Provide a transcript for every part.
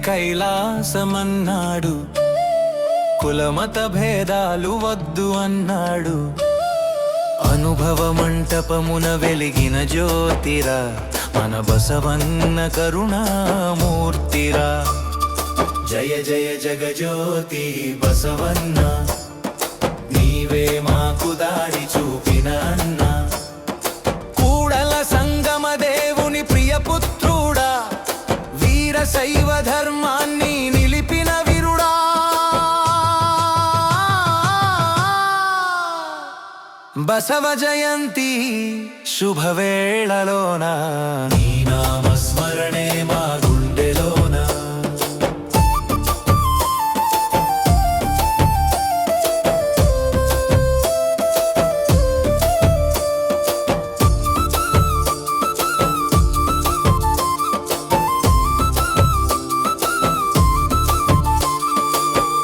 కైలాసమన్నాడు, కులమత భేదాలు వద్దు అన్నాడు. అనుభవ మంటపమున వెలిగిన జ్యోతిరా, మన బసవన్న కరుణామూర్తిరా. జయ జయ జగజ్యోతి బసవన్న, నీవే మాకు దారి చూపిన అన్న. కూడల సంగమ దేవుని ప్రియపుత్రుడా, వీర శైవ ధర్మాన్ని నిలిపిన విరుడా. బసవ జయంతి శుభవేళలోన నీ నామస్మరణే మా గుండెలోన.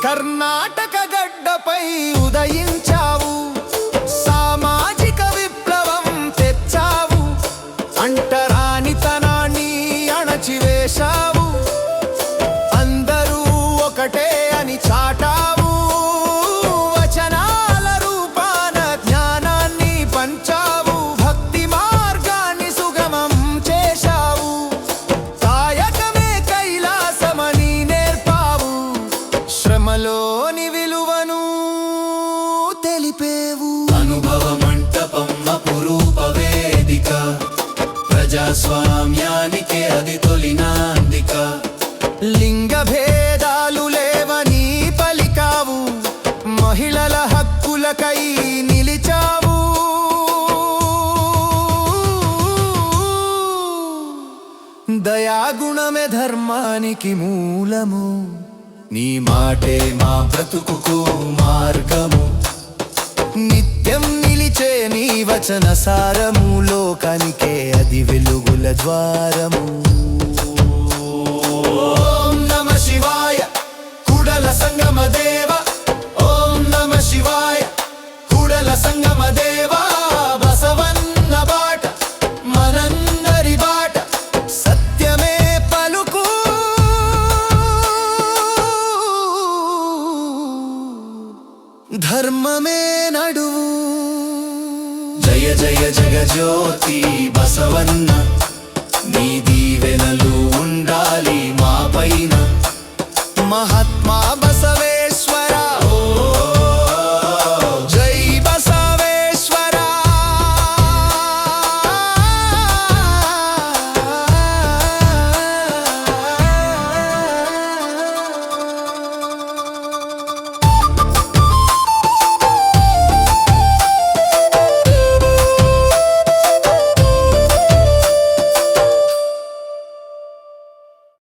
కర్ణాటక గడ్డపై ఉదయించావు, సామాజిక విప్లవం తెచ్చావు, అంటరానితనాన్ని అణచివేశావు, అందరూ ఒకటే అని చాటావు. వచనాల రూపాన జ్ఞానాన్ని పంచావు, భక్తి మార్గాన్ని సుగమం చేశావు, కాయకమే కైలాసమని నేర్పావు, శ్రమలోని విలువను తెలిపేవు. అనుభవ మంటపం అపురూప వేదిక, ప్రజాస్వామ్యానికే అది తొలి నాందిక. లింగ భేదాలు లేవని పలికావు, మహిళల హక్కులకై నిలిచావు. దయాగుణమే ధర్మానికి మూలము, నీ మాటే మా బ్రతుకుకు మార్గము. నిత్యం నిలిచే నీ వచన సారము, లోకానికే అది వెలుగుల ద్వారము. ఓం నమ శివాయ కుడల సంగమ దేవ, ఓం నమ శివాయ కుడల సంగమ దేవ. బసవన్న బాట మనందరి బాట, సత్యమే పలుకు, ధర్మమే నడువు. జయ జయ జగజ్యోతి బసవన్న, నీ దీవెనలు ఉండాలి మా పైన. మహత్